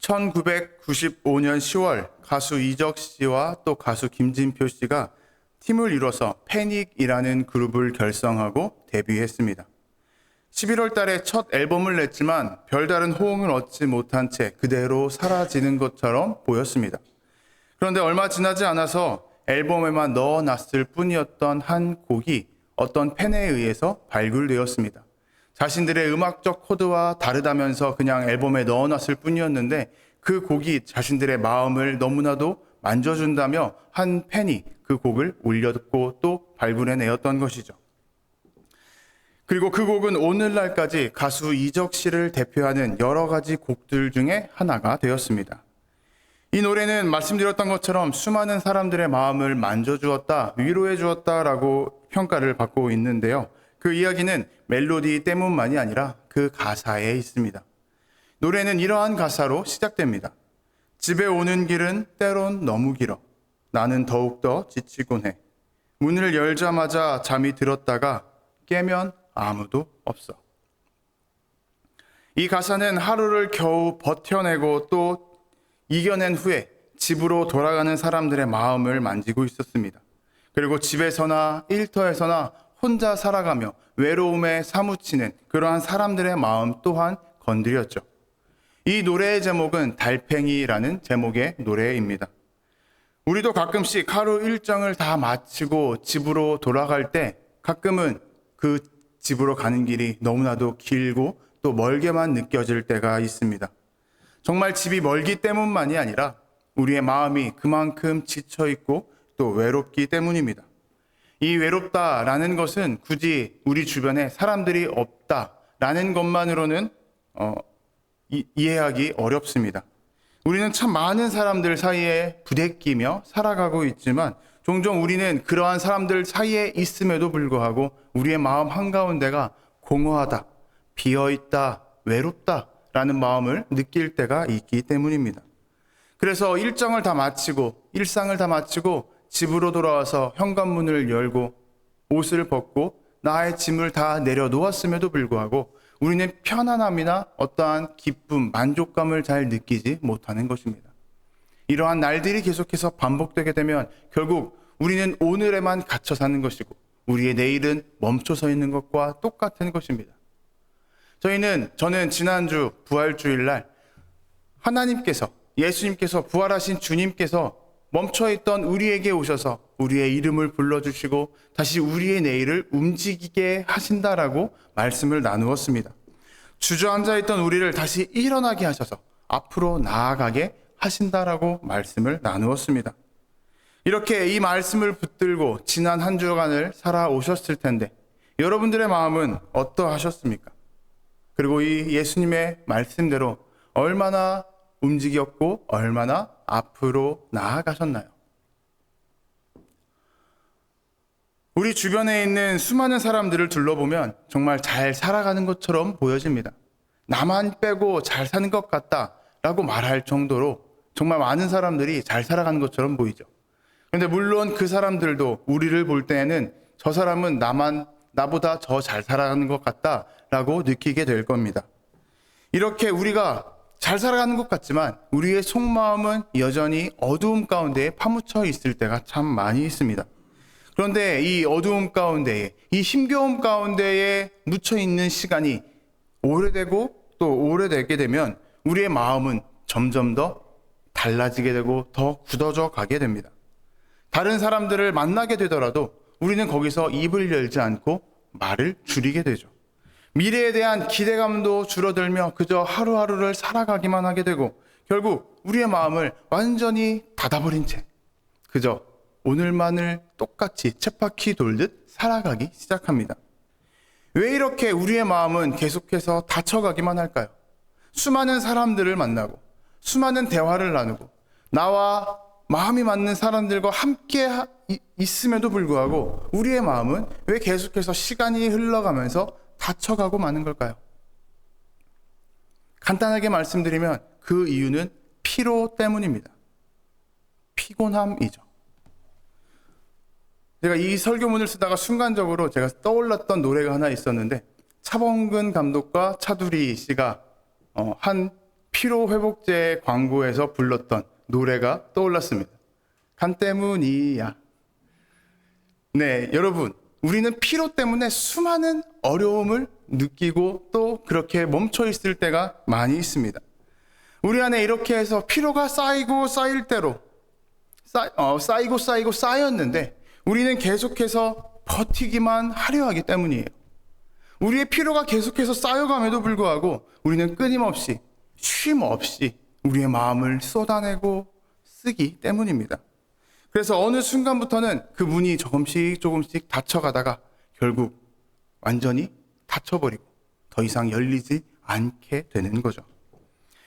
1995년 10월 가수 이적 씨와 또 가수 김진표 씨가 팀을 이뤄서 패닉이라는 그룹을 결성하고 데뷔했습니다. 11월 달에 첫 앨범을 냈지만 별다른 호응을 얻지 못한 채 그대로 사라지는 것처럼 보였습니다. 그런데 얼마 지나지 않아서 앨범에만 넣어놨을 뿐이었던 한 곡이 어떤 팬에 의해서 발굴되었습니다. 자신들의 음악적 코드와 다르다면서 그냥 앨범에 넣어놨을 뿐이었는데 그 곡이 자신들의 마음을 너무나도 만져준다며 한 팬이 그 곡을 올렸고 또 발굴해내었던 것이죠. 그리고 그 곡은 오늘날까지 가수 이적 씨를 대표하는 여러 가지 곡들 중에 하나가 되었습니다. 이 노래는 말씀드렸던 것처럼 수많은 사람들의 마음을 만져주었다, 위로해주었다라고 평가를 받고 있는데요. 그 이야기는 멜로디 때문만이 아니라 그 가사에 있습니다. 노래는 이러한 가사로 시작됩니다. 집에 오는 길은 때론 너무 길어. 나는 더욱더 지치곤 해. 문을 열자마자 잠이 들었다가 깨면 아무도 없어. 이 가사는 하루를 겨우 버텨내고 또 이겨낸 후에 집으로 돌아가는 사람들의 마음을 만지고 있었습니다. 그리고 집에서나 일터에서나 혼자 살아가며 외로움에 사무치는 그러한 사람들의 마음 또한 건드렸죠. 이 노래의 제목은 달팽이라는 제목의 노래입니다. 우리도 가끔씩 하루 일정을 다 마치고 집으로 돌아갈 때 가끔은 그 집으로 가는 길이 너무나도 길고 또 멀게만 느껴질 때가 있습니다. 정말 집이 멀기 때문만이 아니라 우리의 마음이 그만큼 지쳐있고 또 외롭기 때문입니다. 이 외롭다라는 것은 굳이 우리 주변에 사람들이 없다라는 것만으로는 이해하기 어렵습니다. 우리는 참 많은 사람들 사이에 부대끼며 살아가고 있지만 종종 우리는 그러한 사람들 사이에 있음에도 불구하고 우리의 마음 한가운데가 공허하다, 비어있다, 외롭다라는 마음을 느낄 때가 있기 때문입니다. 그래서 일정을 다 마치고 일상을 다 마치고 집으로 돌아와서 현관문을 열고 옷을 벗고 나의 짐을 다 내려놓았음에도 불구하고 우리는 편안함이나 어떠한 기쁨, 만족감을 잘 느끼지 못하는 것입니다. 이러한 날들이 계속해서 반복되게 되면 결국 우리는 오늘에만 갇혀 사는 것이고 우리의 내일은 멈춰서 있는 것과 똑같은 것입니다. 저는 지난주 부활주일날 하나님께서 예수님께서 부활하신 주님께서 멈춰있던 우리에게 오셔서 우리의 이름을 불러주시고 다시 우리의 내일을 움직이게 하신다라고 말씀을 나누었습니다. 주저앉아있던 우리를 다시 일어나게 하셔서 앞으로 나아가게 하신다라고 말씀을 나누었습니다. 이렇게 이 말씀을 붙들고 지난 한 주간을 살아오셨을 텐데 여러분들의 마음은 어떠하셨습니까? 그리고 이 예수님의 말씀대로 얼마나 움직였고 얼마나 앞으로 나아가셨나요? 우리 주변에 있는 수많은 사람들을 둘러보면 정말 잘 살아가는 것처럼 보여집니다. 나만 빼고 잘 사는 것 같다라고 말할 정도로 정말 많은 사람들이 잘 살아가는 것처럼 보이죠. 그런데 물론 그 사람들도 우리를 볼 때에는 저 사람은 나보다 더 잘 살아가는 것 같다라고 느끼게 될 겁니다. 이렇게 우리가 잘 살아가는 것 같지만 우리의 속마음은 여전히 어두움 가운데에 파묻혀 있을 때가 참 많이 있습니다. 그런데 이 어두움 가운데에, 이 힘겨움 가운데에 묻혀 있는 시간이 오래되고 또 오래되게 되면 우리의 마음은 점점 더 달라지게 되고 더 굳어져 가게 됩니다. 다른 사람들을 만나게 되더라도 우리는 거기서 입을 열지 않고 말을 줄이게 되죠. 미래에 대한 기대감도 줄어들며 그저 하루하루를 살아가기만 하게 되고 결국 우리의 마음을 완전히 닫아버린 채 그저 오늘만을 똑같이 쳇바퀴 돌듯 살아가기 시작합니다. 왜 이렇게 우리의 마음은 계속해서 닫혀가기만 할까요? 수많은 사람들을 만나고 수많은 대화를 나누고 나와 마음이 맞는 사람들과 함께 있음에도 불구하고 우리의 마음은 왜 계속해서 시간이 흘러가면서 닫혀가고 마는 걸까요? 간단하게 말씀드리면 그 이유는 피로 때문입니다. 피곤함이죠. 제가 이 설교문을 쓰다가 순간적으로 제가 떠올랐던 노래가 하나 있었는데 차범근 감독과 차두리 씨가 한 피로회복제 광고에서 불렀던 노래가 떠올랐습니다. 간 때문이야. 네, 여러분, 우리는 피로 때문에 수많은 어려움을 느끼고 또 그렇게 멈춰 있을 때가 많이 있습니다. 우리 안에 이렇게 해서 피로가 쌓이고 쌓일 대로 쌓이고 쌓였는데 우리는 계속해서 버티기만 하려 하기 때문이에요. 우리의 피로가 계속해서 쌓여감에도 불구하고 우리는 끊임없이 쉼 없이 우리의 마음을 쏟아내고 쓰기 때문입니다. 그래서 어느 순간부터는 그 문이 조금씩 닫혀가다가 결국 완전히 닫혀버리고 더 이상 열리지 않게 되는 거죠.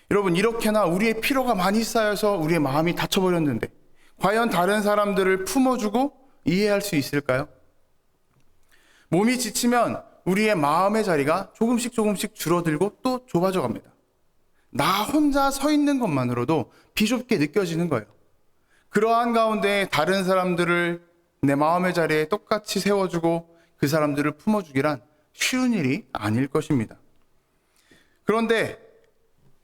여러분, 이렇게나 우리의 피로가 많이 쌓여서 우리의 마음이 닫혀버렸는데 과연 다른 사람들을 품어주고 이해할 수 있을까요? 몸이 지치면 우리의 마음의 자리가 조금씩 줄어들고 또 좁아져 갑니다. 나 혼자 서 있는 것만으로도 비좁게 느껴지는 거예요. 그러한 가운데 다른 사람들을 내 마음의 자리에 똑같이 세워주고 그 사람들을 품어주기란 쉬운 일이 아닐 것입니다. 그런데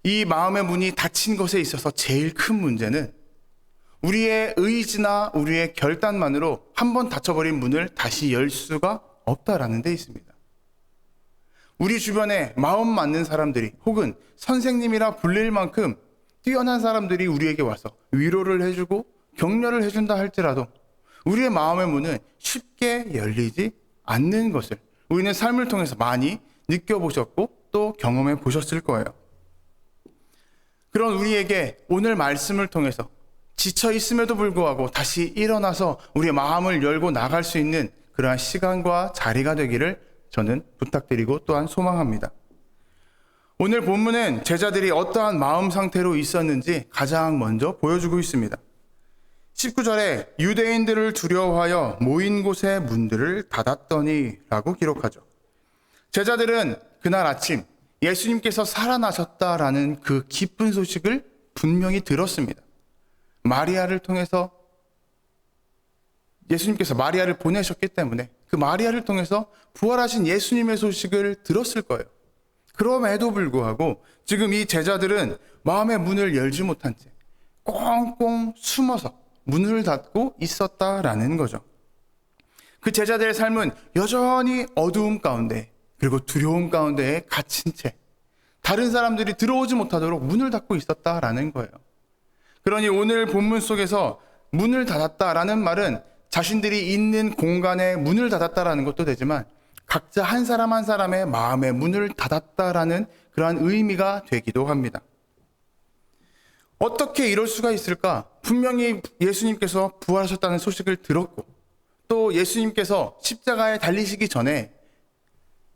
이 마음의 문이 닫힌 것에 있어서 제일 큰 문제는 우리의 의지나 우리의 결단만으로 한번 닫혀버린 문을 다시 열 수가 없다라는 데 있습니다. 우리 주변에 마음 맞는 사람들이 혹은 선생님이라 불릴 만큼 뛰어난 사람들이 우리에게 와서 위로를 해주고 격려를 해준다 할지라도 우리의 마음의 문은 쉽게 열리지 않는 것을 우리는 삶을 통해서 많이 느껴보셨고 또 경험해 보셨을 거예요. 그런 우리에게 오늘 말씀을 통해서 지쳐 있음에도 불구하고 다시 일어나서 우리의 마음을 열고 나갈 수 있는 그러한 시간과 자리가 되기를 저는 부탁드리고 또한 소망합니다. 오늘 본문은 제자들이 어떠한 마음 상태로 있었는지 가장 먼저 보여주고 있습니다. 19절에 유대인들을 두려워하여 모인 곳의 문들을 닫았더니 라고 기록하죠. 제자들은 그날 아침 예수님께서 살아나셨다라는 그 기쁜 소식을 분명히 들었습니다. 마리아를 통해서 예수님께서 마리아를 보내셨기 때문에 그 마리아를 통해서 부활하신 예수님의 소식을 들었을 거예요. 그럼에도 불구하고 지금 이 제자들은 마음의 문을 열지 못한 채 꽁꽁 숨어서 문을 닫고 있었다라는 거죠. 그 제자들의 삶은 여전히 어두움 가운데 그리고 두려움 가운데에 갇힌 채 다른 사람들이 들어오지 못하도록 문을 닫고 있었다라는 거예요. 그러니 오늘 본문 속에서 문을 닫았다라는 말은 자신들이 있는 공간에 문을 닫았다라는 것도 되지만 각자 한 사람 한 사람의 마음의 문을 닫았다라는 그러한 의미가 되기도 합니다. 어떻게 이럴 수가 있을까? 분명히 예수님께서 부활하셨다는 소식을 들었고 또 예수님께서 십자가에 달리시기 전에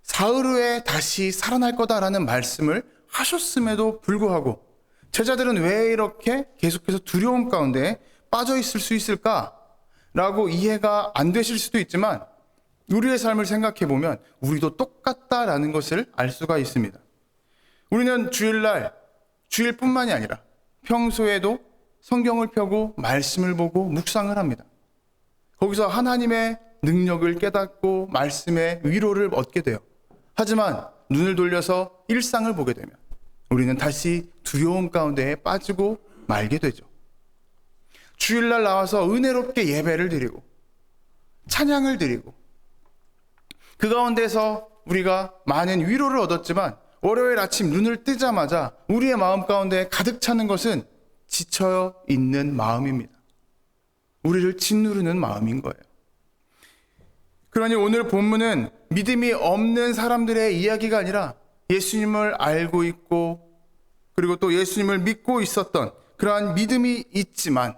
사흘 후에 다시 살아날 거다라는 말씀을 하셨음에도 불구하고 제자들은 왜 이렇게 계속해서 두려움 가운데 빠져 있을 수 있을까라고 이해가 안 되실 수도 있지만 우리의 삶을 생각해 보면 우리도 똑같다라는 것을 알 수가 있습니다. 우리는 주일날, 주일뿐만이 아니라 평소에도 성경을 펴고 말씀을 보고 묵상을 합니다. 거기서 하나님의 능력을 깨닫고 말씀의 위로를 얻게 돼요. 하지만 눈을 돌려서 일상을 보게 되면 우리는 다시 두려움 가운데에 빠지고 말게 되죠. 주일날 나와서 은혜롭게 예배를 드리고 찬양을 드리고 그 가운데서 우리가 많은 위로를 얻었지만 월요일 아침 눈을 뜨자마자 우리의 마음 가운데 가득 차는 것은 지쳐 있는 마음입니다. 우리를 짓누르는 마음인 거예요. 그러니 오늘 본문은 믿음이 없는 사람들의 이야기가 아니라 예수님을 알고 있고 그리고 또 예수님을 믿고 있었던 그러한 믿음이 있지만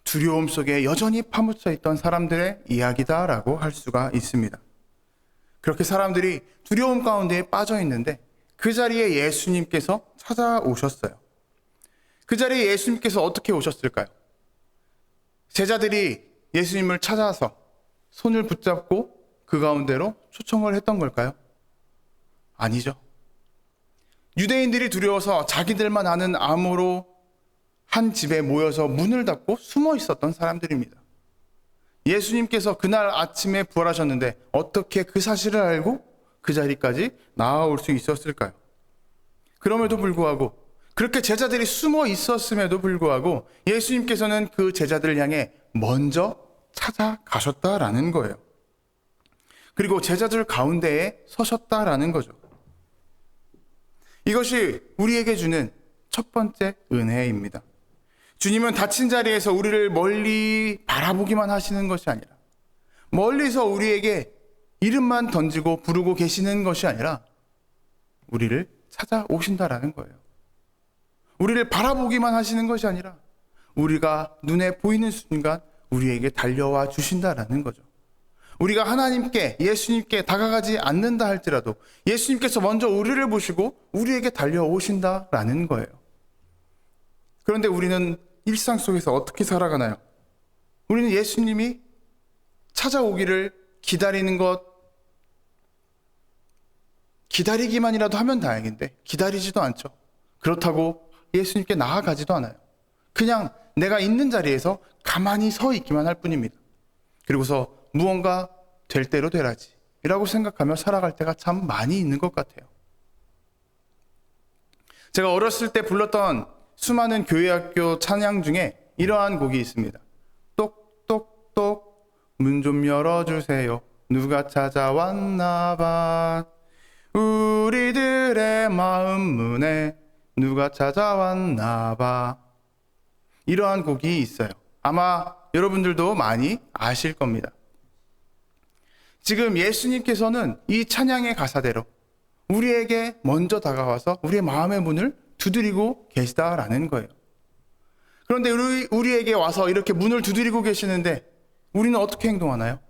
두려움 속에 여전히 파묻혀 있던 사람들의 이야기다라고 할 수가 있습니다. 그렇게 사람들이 두려움 가운데 빠져 있는데 그 자리에 예수님께서 찾아오셨어요. 그 자리에 예수님께서 어떻게 오셨을까요? 제자들이 예수님을 찾아서 손을 붙잡고 그 가운데로 초청을 했던 걸까요? 아니죠. 유대인들이 두려워서 자기들만 아는 암호로 한 집에 모여서 문을 닫고 숨어 있었던 사람들입니다. 예수님께서 그날 아침에 부활하셨는데 어떻게 그 사실을 알고 그 자리까지 나아올 수 있었을까요? 그럼에도 불구하고 그렇게 제자들이 숨어 있었음에도 불구하고 예수님께서는 그 제자들을 향해 먼저 찾아가셨다라는 거예요. 그리고 제자들 가운데에 서셨다라는 거죠. 이것이 우리에게 주는 첫 번째 은혜입니다. 주님은 다친 자리에서 우리를 멀리 바라보기만 하시는 것이 아니라, 멀리서 우리에게 이름만 던지고 부르고 계시는 것이 아니라 우리를 찾아오신다라는 거예요. 우리를 바라보기만 하시는 것이 아니라 우리가 눈에 보이는 순간 우리에게 달려와 주신다라는 거죠. 우리가 하나님께, 예수님께 다가가지 않는다 할지라도 예수님께서 먼저 우리를 보시고 우리에게 달려오신다라는 거예요. 그런데 우리는 일상 속에서 어떻게 살아가나요? 우리는 예수님이 찾아오기를 기다리는 것, 기다리기만이라도 하면 다행인데 기다리지도 않죠. 그렇다고 예수님께 나아가지도 않아요. 그냥 내가 있는 자리에서 가만히 서 있기만 할 뿐입니다. 그리고서 무언가 될 대로 되라지 라고 생각하며 살아갈 때가 참 많이 있는 것 같아요. 제가 어렸을 때 불렀던 수많은 교회학교 찬양 중에 이러한 곡이 있습니다. 똑똑똑 문 좀 열어주세요. 누가 찾아왔나 봐. 우리들의 마음 문에 누가 찾아왔나 봐. 이러한 곡이 있어요. 아마 여러분들도 많이 아실 겁니다. 지금 예수님께서는 이 찬양의 가사대로 우리에게 먼저 다가와서 우리의 마음의 문을 두드리고 계시다라는 거예요. 그런데 우리에게 와서 이렇게 문을 두드리고 계시는데 우리는 어떻게 행동하나요?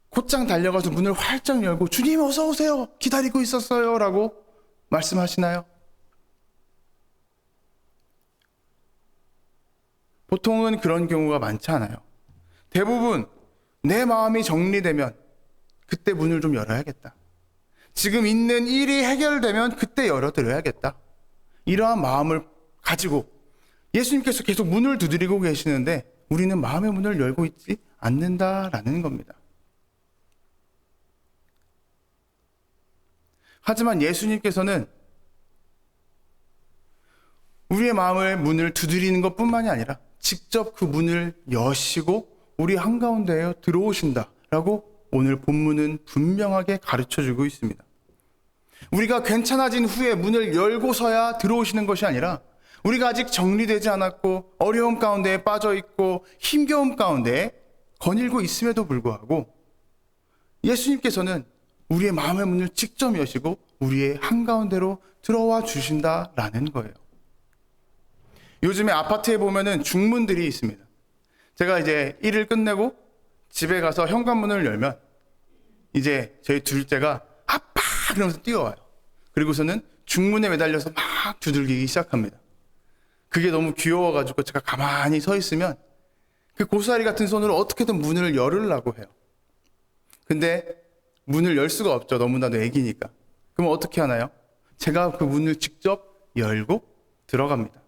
곧장 달려가서 문을 활짝 열고 주님 어서 오세요. 기다리고 있었어요. 라고 말씀하시나요? 보통은 그런 경우가 많지 않아요. 대부분 내 마음이 정리되면 그때 문을 좀 열어야겠다. 지금 있는 일이 해결되면 그때 열어드려야겠다. 이러한 마음을 가지고 예수님께서 계속 문을 두드리고 계시는데 우리는 마음의 문을 열고 있지 않는다라는 겁니다. 하지만 예수님께서는 우리의 마음의 문을 두드리는 것뿐만이 아니라 직접 그 문을 여시고 우리 한가운데에 들어오신다라고 오늘 본문은 분명하게 가르쳐주고 있습니다. 우리가 괜찮아진 후에 문을 열고서야 들어오시는 것이 아니라 우리가 아직 정리되지 않았고 어려움 가운데에 빠져 있고 힘겨움 가운데 거닐고 있음에도 불구하고 예수님께서는 우리의 마음의 문을 직접 여시고 우리의 한가운데로 들어와 주신다라는 거예요. 요즘에 아파트에 보면은 중문들이 있습니다. 제가 이제 일을 끝내고 집에 가서 현관문을 열면 이제 저희 둘째가 아빠! 그러면서 뛰어와요. 그리고서는 중문에 매달려서 막 두들기기 시작합니다. 그게 너무 귀여워가지고 제가 가만히 서 있으면 그 고사리 같은 손으로 어떻게든 문을 열으려고 해요. 근데 문을 열 수가 없죠. 너무나도 애기니까. 그럼 어떻게 하나요? 제가 그 문을 직접 열고 들어갑니다.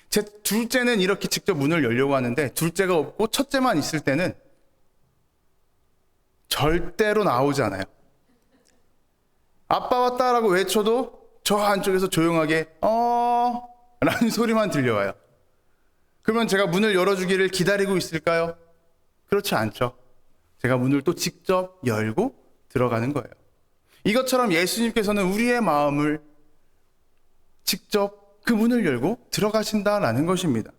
제 둘째는 이렇게 직접 문을 열려고 하는데 둘째가 없고 첫째만 있을 때는 절대로 나오지 않아요. 아빠 왔다라고 외쳐도 저 안쪽에서 조용하게 라는 소리만 들려와요. 그러면 제가 문을 열어주기를 기다리고 있을까요? 그렇지 않죠. 제가 문을 또 직접 열고 들어가는 거예요. 이것처럼 예수님께서는 우리의 마음을 직접 그 문을 열고 들어가신다라는 것입니다.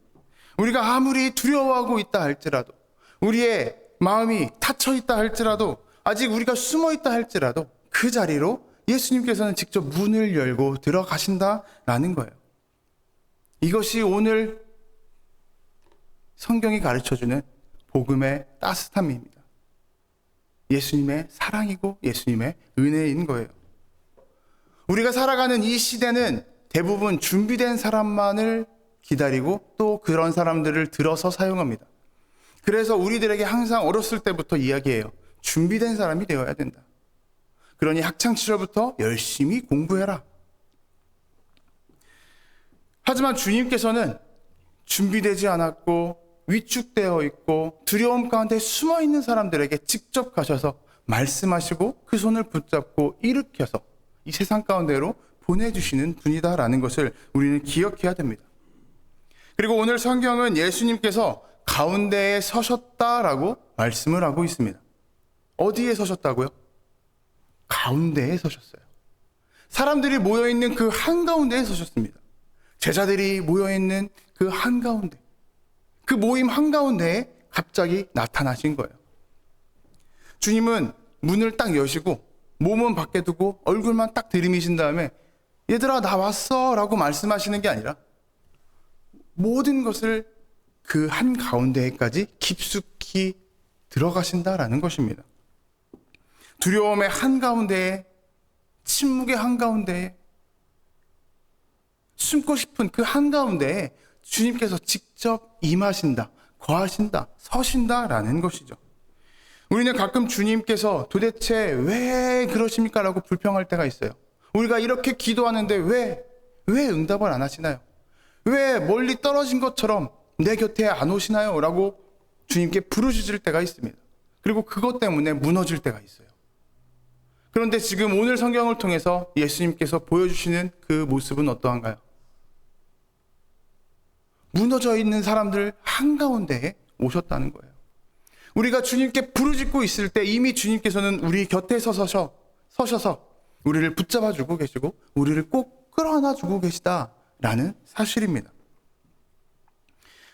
우리가 아무리 두려워하고 있다 할지라도, 우리의 마음이 닫혀 있다 할지라도, 아직 우리가 숨어 있다 할지라도 그 자리로 예수님께서는 직접 문을 열고 들어가신다라는 거예요. 이것이 오늘 성경이 가르쳐주는 복음의 따뜻함입니다. 예수님의 사랑이고 예수님의 은혜인 거예요. 우리가 살아가는 이 시대는 대부분 준비된 사람만을 기다리고 또 그런 사람들을 들어서 사용합니다. 그래서 우리들에게 항상 어렸을 때부터 이야기해요. 준비된 사람이 되어야 된다. 그러니 학창시절부터 열심히 공부해라. 하지만 주님께서는 준비되지 않았고 위축되어 있고 두려움 가운데 숨어 있는 사람들에게 직접 가셔서 말씀하시고 그 손을 붙잡고 일으켜서 이 세상 가운데로 보내주시는 분이다라는 것을 우리는 기억해야 됩니다. 그리고 오늘 성경은 예수님께서 가운데에 서셨다라고 말씀을 하고 있습니다. 어디에 서셨다고요? 가운데에 서셨어요. 사람들이 모여있는 그 한가운데에 서셨습니다. 제자들이 모여있는 그 한가운데, 그 모임 한가운데에 갑자기 나타나신 거예요. 주님은 문을 딱 여시고 몸은 밖에 두고 얼굴만 딱 들이미신 다음에 얘들아 나 왔어 라고 말씀하시는 게 아니라 모든 것을 그 한가운데까지 깊숙이 들어가신다라는 것입니다. 두려움의 한가운데에, 침묵의 한가운데에, 숨고 싶은 그 한가운데에 주님께서 직접 임하신다, 거하신다, 서신다라는 것이죠. 우리는 가끔 주님께서 도대체 왜 그러십니까? 라고 불평할 때가 있어요. 우리가 이렇게 기도하는데 왜 응답을 안 하시나요? 왜 멀리 떨어진 것처럼 내 곁에 안 오시나요? 라고 주님께 부르짖을 때가 있습니다. 그리고 그것 때문에 무너질 때가 있어요. 그런데 지금 오늘 성경을 통해서 예수님께서 보여주시는 그 모습은 어떠한가요? 무너져 있는 사람들 한가운데에 오셨다는 거예요. 우리가 주님께 부르짖고 있을 때 이미 주님께서는 우리 곁에 서셔서 우리를 붙잡아주고 계시고 우리를 꼭 끌어안아주고 계시다라는 사실입니다.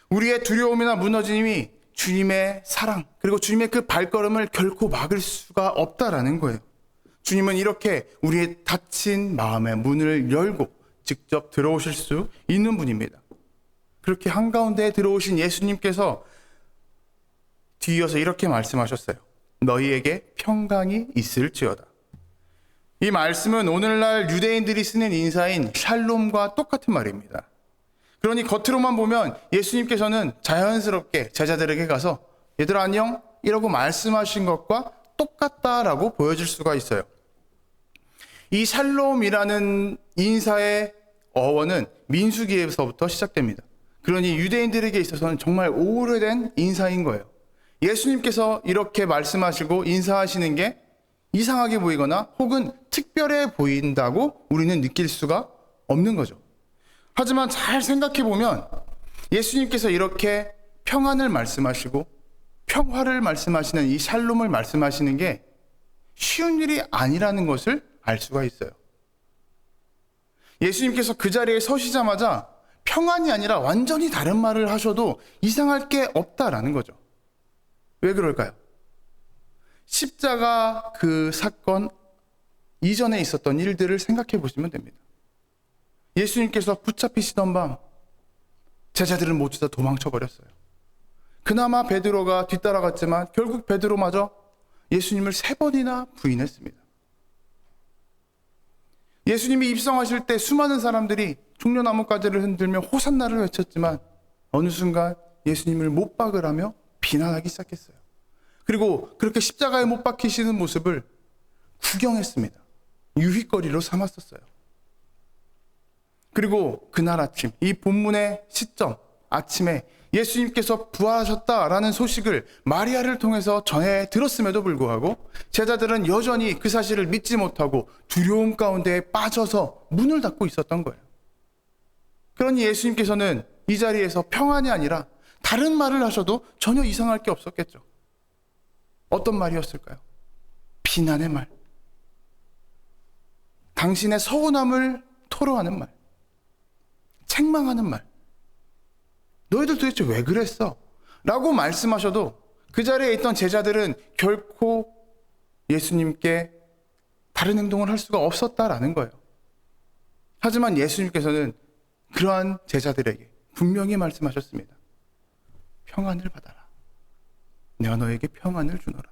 우리의 두려움이나 무너짐이 주님의 사랑 그리고 주님의 그 발걸음을 결코 막을 수가 없다라는 거예요. 주님은 이렇게 우리의 닫힌 마음의 문을 열고 직접 들어오실 수 있는 분입니다. 그렇게 한가운데에 들어오신 예수님께서 뒤이어서 이렇게 말씀하셨어요. 너희에게 평강이 있을지어다. 이 말씀은 오늘날 유대인들이 쓰는 인사인 샬롬과 똑같은 말입니다. 그러니 겉으로만 보면 예수님께서는 자연스럽게 제자들에게 가서 얘들아 안녕 이라고 말씀하신 것과 똑같다라고 보여질 수가 있어요. 이 샬롬이라는 인사의 어원은 민수기에서부터 시작됩니다. 그러니 유대인들에게 있어서는 정말 오래된 인사인 거예요. 예수님께서 이렇게 말씀하시고 인사하시는 게 이상하게 보이거나 혹은 특별해 보인다고 우리는 느낄 수가 없는 거죠. 하지만 잘 생각해 보면 예수님께서 이렇게 평안을 말씀하시고 평화를 말씀하시는 이 샬롬을 말씀하시는 게 쉬운 일이 아니라는 것을 알 수가 있어요. 예수님께서 그 자리에 서시자마자 평안이 아니라 완전히 다른 말을 하셔도 이상할 게 없다라는 거죠. 왜 그럴까요? 십자가 그 사건 이전에 있었던 일들을 생각해 보시면 됩니다. 예수님께서 붙잡히시던 밤 제자들은 모두 다 도망쳐 버렸어요. 그나마 베드로가 뒤따라갔지만 결국 베드로마저 예수님을 3번이나 부인했습니다. 예수님이 입성하실 때 수많은 사람들이 종려나무가지를 흔들며 호산나를 외쳤지만 어느 순간 예수님을 못 박으라며 비난하기 시작했어요. 그리고 그렇게 십자가에 못 박히시는 모습을 구경했습니다. 유희거리로 삼았었어요. 그리고 그날 아침, 이 본문의 시점, 아침에 예수님께서 부활하셨다라는 소식을 마리아를 통해서 전해 들었음에도 불구하고 제자들은 여전히 그 사실을 믿지 못하고 두려움 가운데 빠져서 문을 닫고 있었던 거예요. 그러니 예수님께서는 이 자리에서 평안이 아니라 다른 말을 하셔도 전혀 이상할 게 없었겠죠. 어떤 말이었을까요? 비난의 말. 당신의 서운함을 토로하는 말. 책망하는 말. 너희들 도대체 왜 그랬어? 라고 말씀하셔도 그 자리에 있던 제자들은 결코 예수님께 다른 행동을 할 수가 없었다라는 거예요. 하지만 예수님께서는 그러한 제자들에게 분명히 말씀하셨습니다. 평안을 받아라. 내가 너에게 평안을 주노라.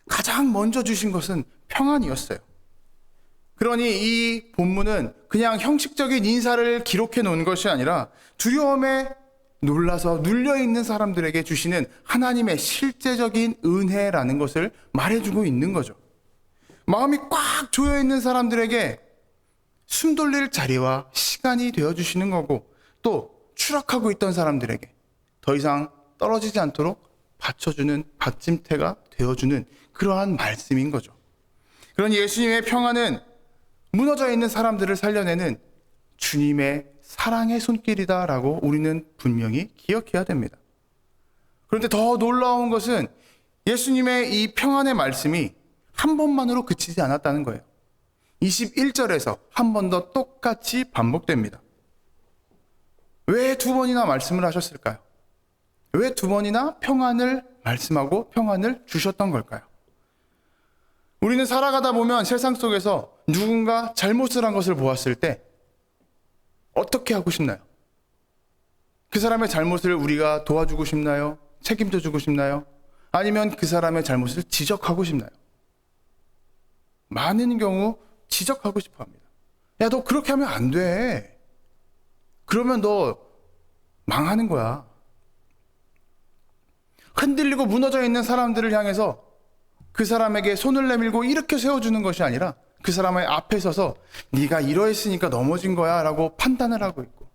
가장 먼저 주신 것은 평안이었어요. 그러니 이 본문은 그냥 형식적인 인사를 기록해 놓은 것이 아니라 두려움에 놀라서 눌려있는 사람들에게 주시는 하나님의 실제적인 은혜라는 것을 말해주고 있는 거죠. 마음이 꽉 조여있는 사람들에게 숨 돌릴 자리와 시간이 되어주시는 거고 또 추락하고 있던 사람들에게 더 이상 떨어지지 않도록 받쳐주는 받침대가 되어주는 그러한 말씀인 거죠. 그러니 예수님의 평안은 무너져 있는 사람들을 살려내는 주님의 사랑의 손길이다라고 우리는 분명히 기억해야 됩니다. 그런데 더 놀라운 것은 예수님의 이 평안의 말씀이 한 번만으로 그치지 않았다는 거예요. 21절에서 한 번 더 똑같이 반복됩니다. 왜 두 번이나 말씀을 하셨을까요? 왜 두 번이나 평안을 말씀하고 평안을 주셨던 걸까요? 우리는 살아가다 보면 세상 속에서 누군가 잘못을 한 것을 보았을 때 어떻게 하고 싶나요? 그 사람의 잘못을 우리가 도와주고 싶나요? 책임져 주고 싶나요? 아니면 그 사람의 잘못을 지적하고 싶나요? 많은 경우 지적하고 싶어 합니다. 야, 너 그렇게 하면 안 돼. 그러면 너 망하는 거야. 흔들리고 무너져 있는 사람들을 향해서 그 사람에게 손을 내밀고 이렇게 세워주는 것이 아니라 그 사람의 앞에 서서 네가 이러했으니까 넘어진 거야 라고 판단을 하고 있고,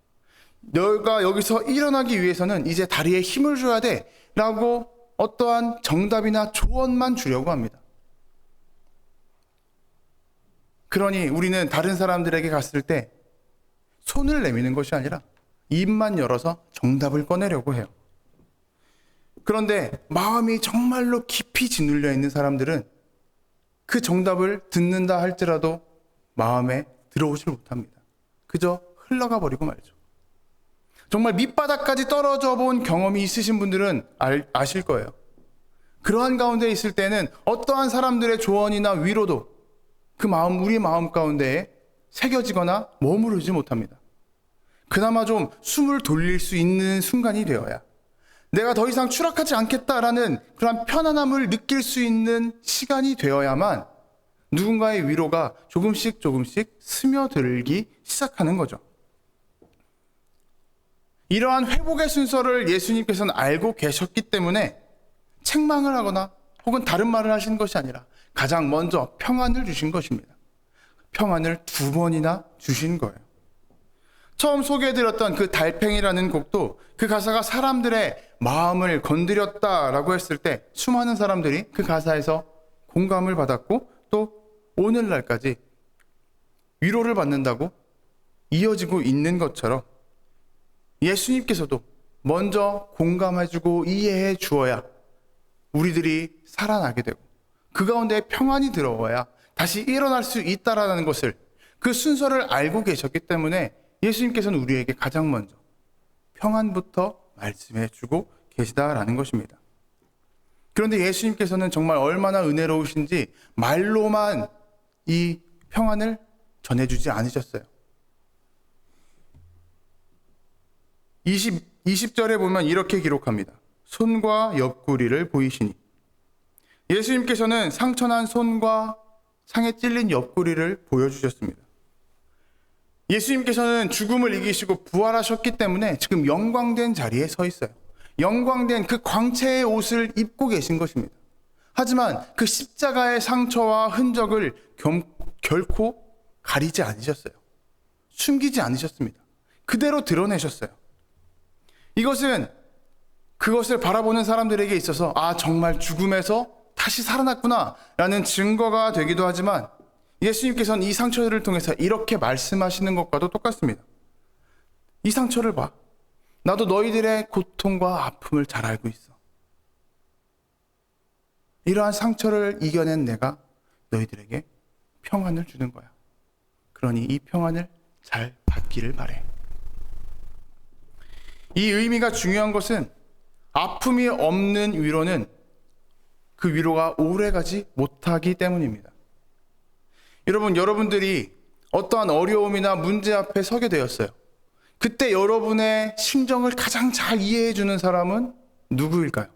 너가 여기서 일어나기 위해서는 이제 다리에 힘을 줘야 돼 라고 어떠한 정답이나 조언만 주려고 합니다. 그러니 우리는 다른 사람들에게 갔을 때 손을 내미는 것이 아니라 입만 열어서 정답을 꺼내려고 해요. 그런데 마음이 정말로 깊이 짓눌려 있는 사람들은 그 정답을 듣는다 할지라도 마음에 들어오질 못합니다. 그저 흘러가 버리고 말죠. 정말 밑바닥까지 떨어져 본 경험이 있으신 분들은 아실 거예요. 그러한 가운데 있을 때는 어떠한 사람들의 조언이나 위로도 그 마음, 우리 마음 가운데에 새겨지거나 머무르지 못합니다. 그나마 좀 숨을 돌릴 수 있는 순간이 되어야, 내가 더 이상 추락하지 않겠다라는 그런 편안함을 느낄 수 있는 시간이 되어야만 누군가의 위로가 조금씩 스며들기 시작하는 거죠. 이러한 회복의 순서를 예수님께서는 알고 계셨기 때문에 책망을 하거나 혹은 다른 말을 하신 것이 아니라 가장 먼저 평안을 주신 것입니다. 평안을 두 번이나 주신 거예요. 처음 소개해드렸던 그 달팽이라는 곡도 그 가사가 사람들의 마음을 건드렸다라고 했을 때 수많은 사람들이 그 가사에서 공감을 받았고 또 오늘날까지 위로를 받는다고 이어지고 있는 것처럼 예수님께서도 먼저 공감해주고 이해해 주어야 우리들이 살아나게 되고 그 가운데 평안이 들어와야 다시 일어날 수 있다라는 것을, 그 순서를 알고 계셨기 때문에 예수님께서는 우리에게 가장 먼저 평안부터 말씀해 주고 계시다라는 것입니다. 그런데 예수님께서는 정말 얼마나 은혜로우신지 말로만 이 평안을 전해주지 않으셨어요. 20절에 보면 이렇게 기록합니다. 손과 옆구리를 보이시니. 예수님께서는 상처난 손과 상에 찔린 옆구리를 보여주셨습니다. 예수님께서는 죽음을 이기시고 부활하셨기 때문에 지금 영광된 자리에 서 있어요. 영광된 그 광채의 옷을 입고 계신 것입니다. 하지만 그 십자가의 상처와 흔적을 결코 가리지 않으셨어요. 숨기지 않으셨습니다. 그대로 드러내셨어요. 이것은 그것을 바라보는 사람들에게 있어서 정말 죽음에서 다시 살아났구나 라는 증거가 되기도 하지만, 예수님께서는 이 상처를 통해서 이렇게 말씀하시는 것과도 똑같습니다. 이 상처를 봐. 나도 너희들의 고통과 아픔을 잘 알고 있어. 이러한 상처를 이겨낸 내가 너희들에게 평안을 주는 거야. 그러니 이 평안을 잘 받기를 바래. 이 의미가 중요한 것은 아픔이 없는 위로는 그 위로가 오래가지 못하기 때문입니다. 여러분들이 어떠한 어려움이나 문제 앞에 서게 되었어요. 그때 여러분의 심정을 가장 잘 이해해 주는 사람은 누구일까요?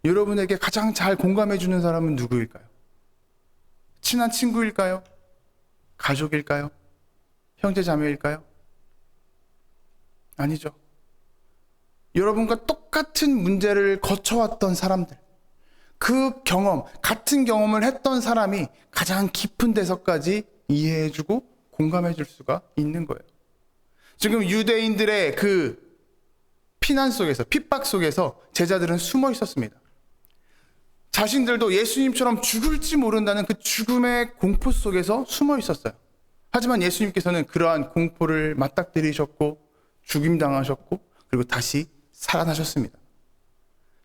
여러분에게 가장 잘 공감해 주는 사람은 누구일까요? 친한 친구일까요? 가족일까요? 형제자매일까요? 아니죠. 여러분과 똑같은 문제를 거쳐왔던 사람들, 그 경험, 같은 경험을 했던 사람이 가장 깊은 데서까지 이해해주고 공감해줄 수가 있는 거예요. 지금 유대인들의 그 피난 속에서, 핍박 속에서 제자들은 숨어 있었습니다. 자신들도 예수님처럼 죽을지 모른다는 그 죽음의 공포 속에서 숨어 있었어요. 하지만 예수님께서는 그러한 공포를 맞닥뜨리셨고 죽임당하셨고 그리고 다시 살아나셨습니다.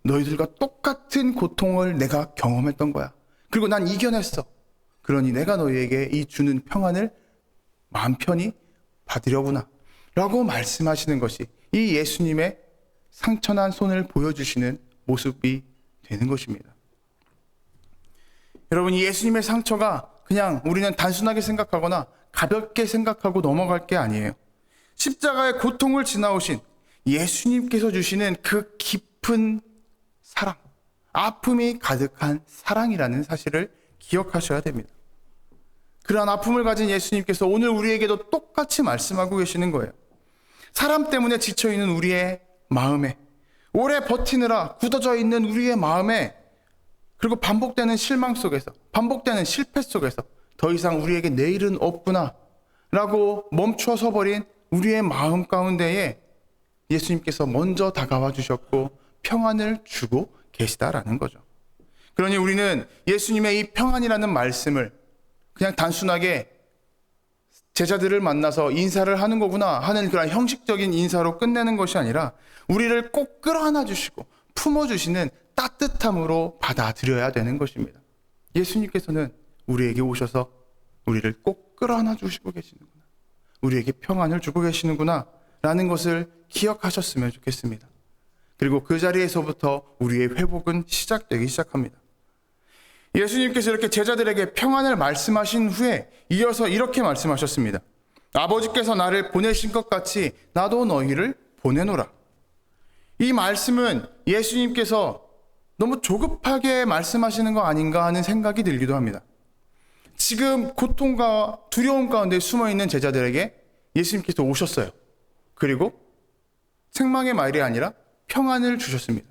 너희들과 똑같은 고통을 내가 경험했던 거야. 그리고 난 이겨냈어. 그러니 내가 너희에게 이 주는 평안을 마음 편히 받으려구나 라고 말씀하시는 것이 이 예수님의 상처난 손을 보여주시는 모습이 되는 것입니다. 여러분, 이 예수님의 상처가 그냥 우리는 단순하게 생각하거나 가볍게 생각하고 넘어갈 게 아니에요. 십자가의 고통을 지나오신 예수님께서 주시는 그 깊은 사랑, 아픔이 가득한 사랑이라는 사실을 기억하셔야 됩니다. 그러한 아픔을 가진 예수님께서 오늘 우리에게도 똑같이 말씀하고 계시는 거예요. 사람 때문에 지쳐있는 우리의 마음에, 오래 버티느라 굳어져 있는 우리의 마음에, 그리고 반복되는 실망 속에서, 반복되는 실패 속에서 더 이상 우리에게 내일은 없구나 라고 멈춰서 버린 우리의 마음 가운데에 예수님께서 먼저 다가와 주셨고 평안을 주고 계시다라는 거죠. 그러니 우리는 예수님의 이 평안이라는 말씀을 그냥 단순하게 제자들을 만나서 인사를 하는 거구나 하는 그런 형식적인 인사로 끝내는 것이 아니라 우리를 꼭 끌어안아 주시고 품어주시는 따뜻함으로 받아들여야 되는 것입니다. 예수님께서는 우리에게 오셔서 우리를 꼭 끌어안아 주시고 계시는구나, 우리에게 평안을 주고 계시는구나 라는 것을 기억하셨으면 좋겠습니다. 그리고 그 자리에서부터 우리의 회복은 시작되기 시작합니다. 예수님께서 이렇게 제자들에게 평안을 말씀하신 후에 이어서 이렇게 말씀하셨습니다. 아버지께서 나를 보내신 것 같이 나도 너희를 보내노라. 이 말씀은 예수님께서 너무 조급하게 말씀하시는 거 아닌가 하는 생각이 들기도 합니다. 지금 고통과 두려움 가운데 숨어있는 제자들에게 예수님께서 오셨어요. 그리고 책망의 말이 아니라 평안을 주셨습니다.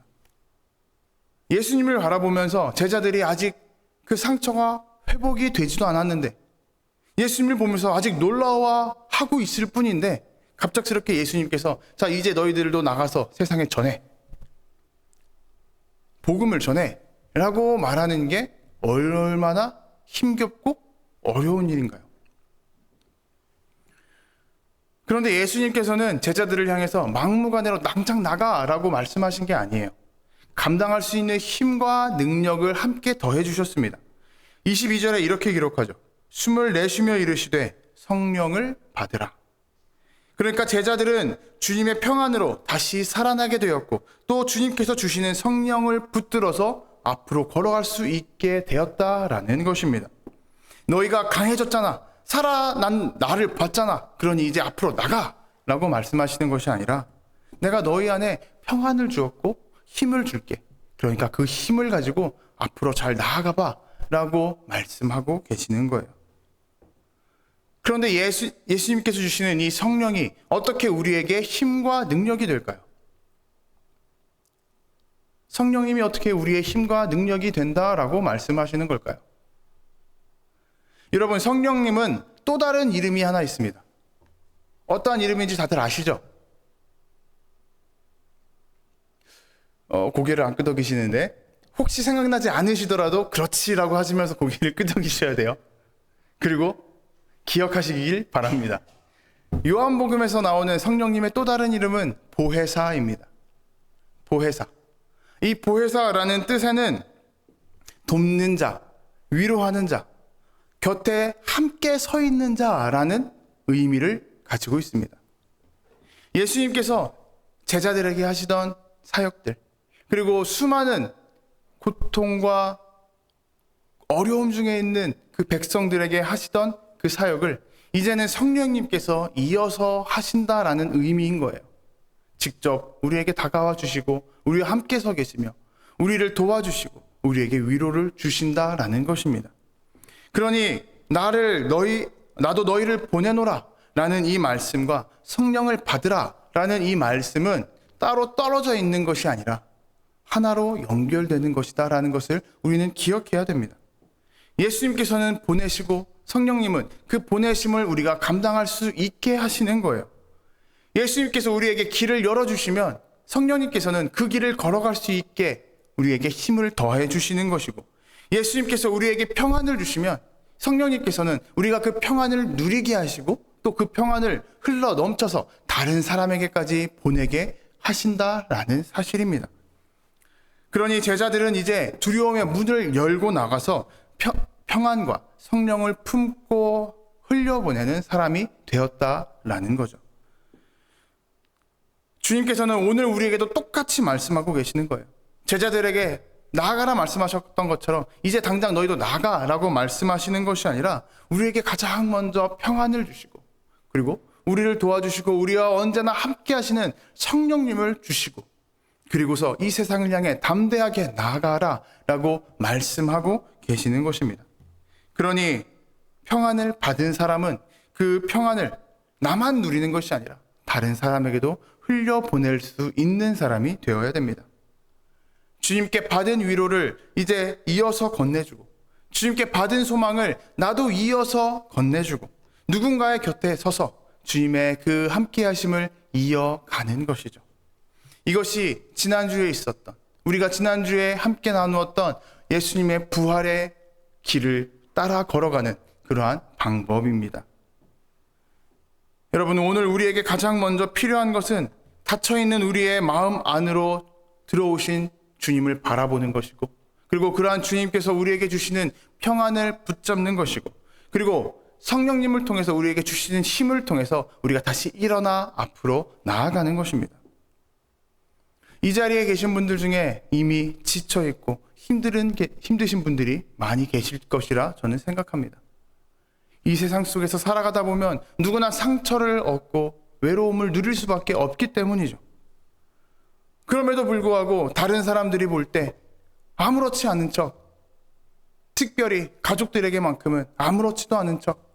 예수님을 바라보면서 제자들이 아직 그 상처가 회복이 되지도 않았는데, 예수님을 보면서 아직 놀라워하고 있을 뿐인데 갑작스럽게 예수님께서 자, 이제 너희들도 나가서 세상에 전해, 복음을 전해 라고 말하는 게 얼마나 힘겹고 어려운 일인가요? 그런데 예수님께서는 제자들을 향해서 막무가내로 당장 나가라고 말씀하신 게 아니에요. 감당할 수 있는 힘과 능력을 함께 더해 주셨습니다. 22절에 이렇게 기록하죠. 숨을 내쉬며 이르시되 성령을 받으라. 그러니까 제자들은 주님의 평안으로 다시 살아나게 되었고 또 주님께서 주시는 성령을 붙들어서 앞으로 걸어갈 수 있게 되었다라는 것입니다. 너희가 강해졌잖아, 살아난 나를 봤잖아, 그러니 이제 앞으로 나가 라고 말씀하시는 것이 아니라 내가 너희 안에 평안을 주었고 힘을 줄게, 그러니까 그 힘을 가지고 앞으로 잘 나아가 봐 라고 말씀하고 계시는 거예요. 그런데 예수님께서 주시는 이 성령이 어떻게 우리에게 힘과 능력이 될까요? 성령님이 어떻게 우리의 힘과 능력이 된다라고 말씀하시는 걸까요? 여러분, 성령님은 또 다른 이름이 하나 있습니다. 어떠한 이름인지 다들 아시죠? 고개를 안 끄덕이시는데 혹시 생각나지 않으시더라도 그렇지라고 하시면서 고개를 끄덕이셔야 돼요. 그리고 기억하시길 바랍니다. 요한복음에서 나오는 성령님의 또 다른 이름은 보혜사입니다. 보혜사. 이 보혜사라는 뜻에는 돕는 자, 위로하는 자, 곁에 함께 서 있는 자라는 의미를 가지고 있습니다. 예수님께서 제자들에게 하시던 사역들, 그리고 수많은 고통과 어려움 중에 있는 그 백성들에게 하시던 그 사역을 이제는 성령님께서 이어서 하신다라는 의미인 거예요. 직접 우리에게 다가와 주시고 우리와 함께 서 계시며 우리를 도와주시고 우리에게 위로를 주신다라는 것입니다. 그러니 나도 너희를 보내노라 라는 이 말씀과 성령을 받으라 라는 이 말씀은 따로 떨어져 있는 것이 아니라 하나로 연결되는 것이다 라는 것을 우리는 기억해야 됩니다. 예수님께서는 보내시고 성령님은 그 보내심을 우리가 감당할 수 있게 하시는 거예요. 예수님께서 우리에게 길을 열어주시면 성령님께서는 그 길을 걸어갈 수 있게 우리에게 힘을 더해 주시는 것이고, 예수님께서 우리에게 평안을 주시면 성령님께서는 우리가 그 평안을 누리게 하시고 또 그 평안을 흘러 넘쳐서 다른 사람에게까지 보내게 하신다라는 사실입니다. 그러니 제자들은 이제 두려움의 문을 열고 나가서 평안과 성령을 품고 흘려보내는 사람이 되었다라는 거죠. 주님께서는 오늘 우리에게도 똑같이 말씀하고 계시는 거예요. 제자들에게 나아가라 말씀하셨던 것처럼 이제 당장 너희도 나가라고 말씀하시는 것이 아니라 우리에게 가장 먼저 평안을 주시고, 그리고 우리를 도와주시고 우리와 언제나 함께 하시는 성령님을 주시고, 그리고서 이 세상을 향해 담대하게 나아가라 라고 말씀하고 계시는 것입니다. 그러니 평안을 받은 사람은 그 평안을 나만 누리는 것이 아니라 다른 사람에게도 흘려보낼 수 있는 사람이 되어야 됩니다. 주님께 받은 위로를 이제 이어서 건네주고, 주님께 받은 소망을 나도 이어서 건네주고, 누군가의 곁에 서서 주님의 그 함께 하심을 이어가는 것이죠. 이것이 지난주에 있었던, 우리가 지난주에 함께 나누었던 예수님의 부활의 길을 따라 걸어가는 그러한 방법입니다. 여러분, 오늘 우리에게 가장 먼저 필요한 것은 닫혀있는 우리의 마음 안으로 들어오신 주님을 바라보는 것이고, 그리고 그러한 주님께서 우리에게 주시는 평안을 붙잡는 것이고, 그리고 성령님을 통해서 우리에게 주시는 힘을 통해서 우리가 다시 일어나 앞으로 나아가는 것입니다. 이 자리에 계신 분들 중에 이미 지쳐있고 힘드신 분들이 많이 계실 것이라 저는 생각합니다. 이 세상 속에서 살아가다 보면 누구나 상처를 얻고 외로움을 누릴 수밖에 없기 때문이죠. 그럼에도 불구하고 다른 사람들이 볼 때 아무렇지 않은 척, 특별히 가족들에게만큼은 아무렇지도 않은 척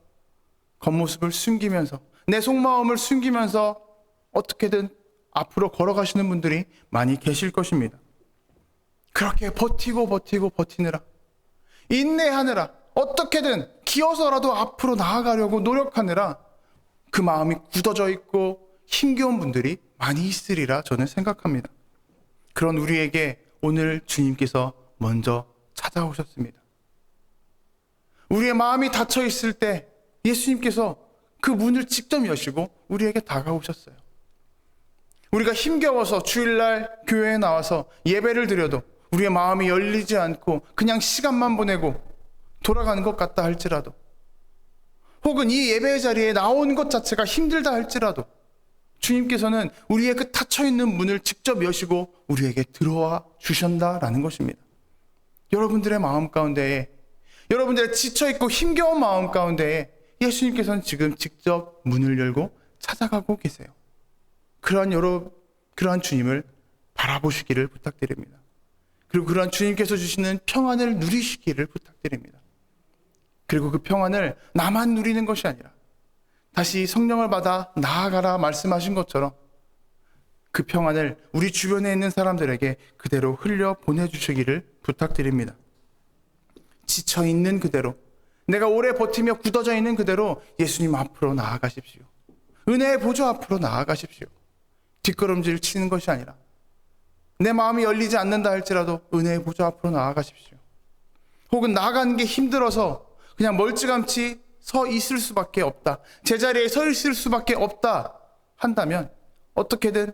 겉모습을 숨기면서, 내 속마음을 숨기면서 어떻게든 앞으로 걸어가시는 분들이 많이 계실 것입니다. 그렇게 버티느라, 인내하느라, 어떻게든 기어서라도 앞으로 나아가려고 노력하느라 그 마음이 굳어져 있고 힘겨운 분들이 많이 있으리라 저는 생각합니다. 그런 우리에게 오늘 주님께서 먼저 찾아오셨습니다. 우리의 마음이 닫혀 있을 때 예수님께서 그 문을 직접 여시고 우리에게 다가오셨어요. 우리가 힘겨워서 주일날 교회에 나와서 예배를 드려도 우리의 마음이 열리지 않고 그냥 시간만 보내고 돌아가는 것 같다 할지라도, 혹은 이 예배 자리에 나오는 것 자체가 힘들다 할지라도 주님께서는 우리의 그 닫혀있는 문을 직접 여시고 우리에게 들어와 주신다라는 것입니다. 여러분들의 마음 가운데에, 여러분들의 지쳐있고 힘겨운 마음 가운데에 예수님께서는 지금 직접 문을 열고 찾아가고 계세요. 그러한 주님을 바라보시기를 부탁드립니다. 그리고 그러한 주님께서 주시는 평안을 누리시기를 부탁드립니다. 그리고 그 평안을 나만 누리는 것이 아니라 다시 성령을 받아 나아가라 말씀하신 것처럼 그 평안을 우리 주변에 있는 사람들에게 그대로 흘려 보내주시기를 부탁드립니다. 지쳐있는 그대로, 내가 오래 버티며 굳어져 있는 그대로 예수님 앞으로 나아가십시오. 은혜의 보좌 앞으로 나아가십시오. 뒷걸음질 치는 것이 아니라, 내 마음이 열리지 않는다 할지라도 은혜의 보좌 앞으로 나아가십시오. 혹은 나아가는 게 힘들어서 그냥 멀찌감치 서 있을 수밖에 없다, 제자리에 서 있을 수밖에 없다 한다면 어떻게든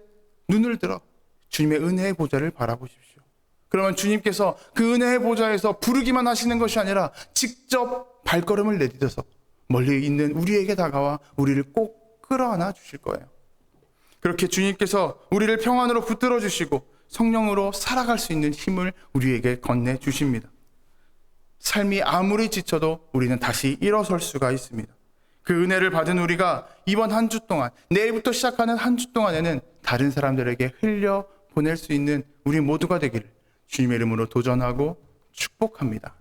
눈을 들어 주님의 은혜의 보좌를 바라보십시오. 그러면 주님께서 그 은혜의 보좌에서 부르기만 하시는 것이 아니라 직접 발걸음을 내딛어서 멀리 있는 우리에게 다가와 우리를 꼭 끌어안아 주실 거예요. 그렇게 주님께서 우리를 평안으로 붙들어 주시고 성령으로 살아갈 수 있는 힘을 우리에게 건네 주십니다. 삶이 아무리 지쳐도 우리는 다시 일어설 수가 있습니다. 그 은혜를 받은 우리가 이번 한 주 동안, 내일부터 시작하는 한 주 동안에는 다른 사람들에게 흘려 보낼 수 있는 우리 모두가 되기를 주님의 이름으로 도전하고 축복합니다.